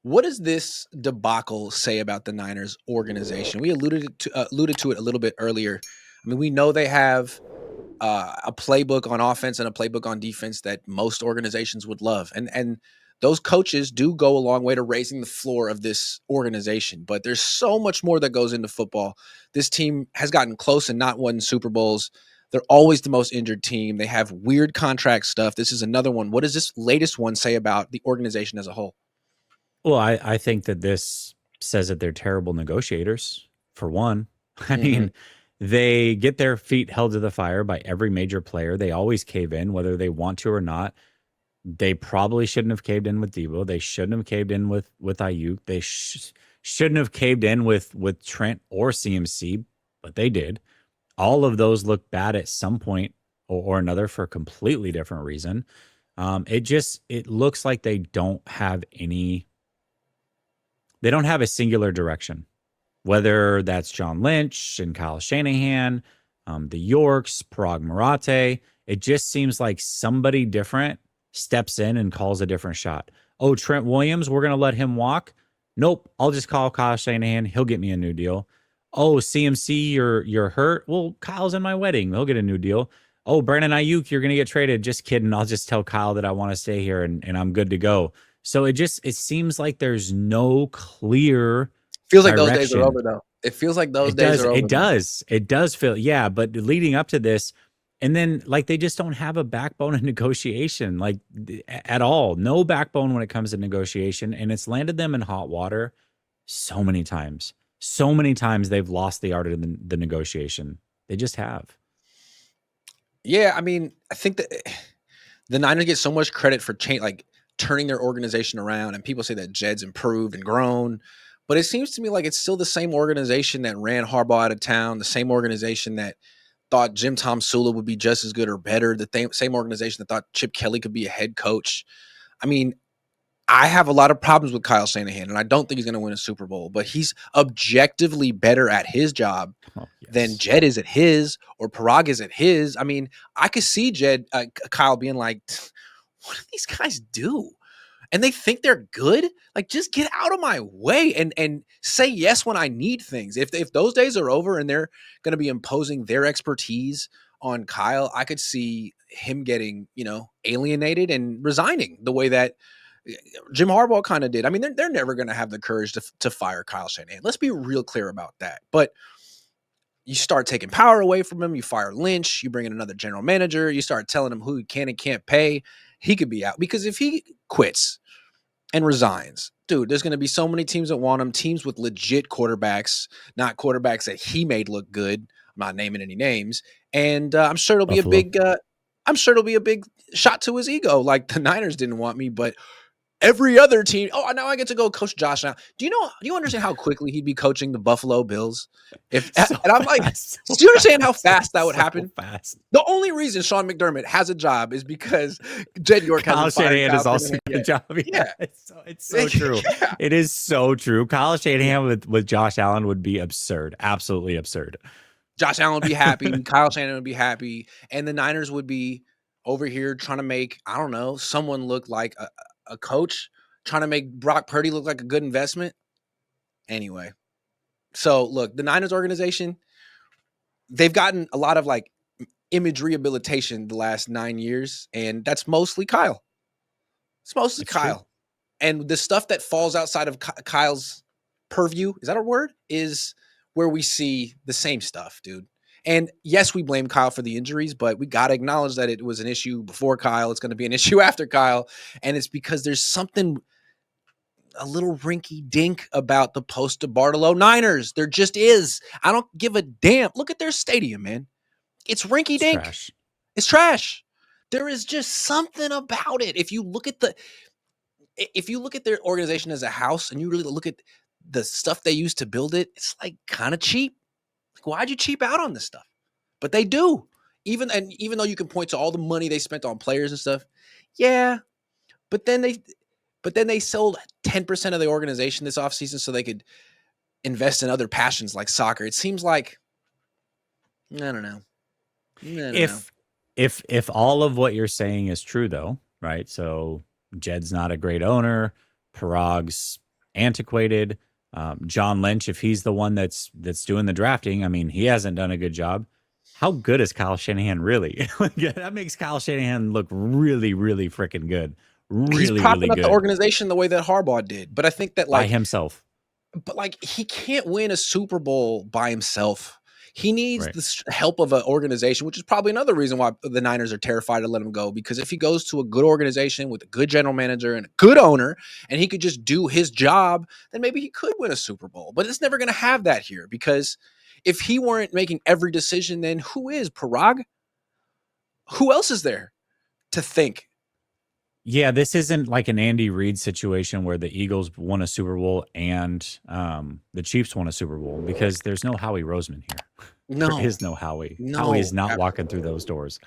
What does this debacle say about the Niners organization? We alluded to it a little bit earlier. I mean, we know they have a playbook on offense and a playbook on defense that most organizations would love, and those coaches do go a long way to raising the floor of this organization. But there's so much more that goes into football. This team has gotten close and not won Super Bowls. They're always the most injured team. They have weird contract stuff. This is another one. What does this latest one say about the organization as a whole? Well, I think that this says that they're terrible negotiators, for one. I Mm-hmm. mean, they get their feet held to the fire by every major player. They always cave in, whether they want to or not. They probably shouldn't have caved in with Debo. They shouldn't have caved in with Aiyuk. They shouldn't have caved in with Trent or CMC, but they did. All of those look bad at some point or another for a completely different reason. It looks like they don't have a singular direction, whether that's John Lynch and Kyle Shanahan, the Yorks, Parag Marate. It just seems like somebody different steps in and calls a different shot. Oh, Trent Williams, we're going to let him walk? Nope, I'll just call Kyle Shanahan. He'll get me a new deal. Oh, CMC, you're hurt? Well, Kyle's in my wedding. He'll get a new deal. Oh, Brandon Aiyuk, you're going to get traded. Just kidding. I'll just tell Kyle that I want to stay here and I'm good to go. So it seems like there's no clear Feels like those days are direction. over, though. It feels like those It days does. are It over now. does. It does feel, yeah. But leading up to this, and then like they just don't have a backbone of negotiation, like at all. No backbone when it comes to negotiation. And it's landed them in hot water so many times. So many times they've lost the art of the negotiation. They just have. Yeah, I mean, I think that the Niners get so much credit for change, like turning their organization around, and people say that Jed's improved and grown, but it seems to me like it's still the same organization that ran Harbaugh out of town, the same organization that thought Jim Tom Sula would be just as good or better, same organization that thought Chip Kelly could be a head coach. I mean, I have a lot of problems with Kyle Shanahan, and I don't think he's going to win a Super Bowl, but he's objectively better at his job Oh, than yes. Jed is at his or Parag is at his. I mean, I could see Kyle being like, what do these guys do? And they think they're good. Like, just get out of my way and say yes when I need things. If those days are over and they're going to be imposing their expertise on Kyle, I could see him getting alienated and resigning the way that Jim Harbaugh kind of did. I mean, they're never going to have the courage to fire Kyle Shanahan. Let's be real clear about that. But you start taking power away from him. You fire Lynch. You bring in another general manager. You start telling him who he can and can't pay. He could be out because if he quits and resigns, dude, there's going to be so many teams that want him. Teams with legit quarterbacks, not quarterbacks that he made look good. I'm not naming any names, and I'm sure it'll be a Buffalo. big. I'm sure it'll be a big shot to his ego. Like the Niners didn't want me, but every other team. Oh, now I get to go coach Josh Allen. Do you understand how quickly he'd be coaching the Buffalo Bills? If So and I'm like, fast. So do you understand how fast. fast that would So happen? fast. The only reason Sean McDermott has a job is because Jed York Kyle hasn't fired Shanahan Kyle is also Shanahan got a yet. job. Yeah, Yeah. it's so true. Yeah. It is so true. Kyle Shanahan with Josh Allen would be absurd. Absolutely absurd. Josh Allen would be happy. Kyle Shanahan would be happy. And the Niners would be over here trying to make, I don't know, someone look like a coach, trying to make Brock Purdy look like a good investment. Anyway. So look, the Niners organization, they've gotten a lot of like image rehabilitation the last 9 years, and that's mostly Kyle. It's mostly It's true. Kyle. And the stuff that falls outside of Kyle's purview, is that a word? Is where we see the same stuff, dude. And yes, we blame Kyle for the injuries, but we got to acknowledge that it was an issue before Kyle. It's going to be an issue after Kyle. And it's because there's something a little rinky dink about the post DeBartolo Niners. There just is. I don't give a damn. Look at their stadium, man. It's rinky It's dink. trash. It's trash. There is just something about it. If you look at their organization as a house and you really look at the stuff they used to build it, it's like kind of cheap. Like, why'd you cheap out on this stuff? But they do. Even though you can point to all the money they spent on players and stuff, yeah. But then they sold 10% of the organization this offseason so they could invest in other passions like soccer. It seems like I don't know. I don't know. If if all of what you're saying is true though, right? So Jed's not a great owner. Parag's antiquated. John Lynch, if he's the one that's doing the drafting, I mean, he hasn't done a good job. How good is Kyle Shanahan really? That makes Kyle Shanahan look really, really freaking good. He's Really, really propping up the good organization the way that Harbaugh did. But I think that by himself. but like he can't win a Super Bowl by himself. He needs Right. the help of an organization, which is probably another reason why the Niners are terrified to let him go. Because if he goes to a good organization with a good general manager and a good owner, and he could just do his job, then maybe he could win a Super Bowl. But it's never going to have that here because if he weren't making every decision, then who is Parag? Who else is there to think? Yeah, this isn't like an Andy Reid situation where the Eagles won a Super Bowl and the Chiefs won a Super Bowl, because there's no Howie Roseman here. No, There is no Howie. no, Howie is not walking through those doors.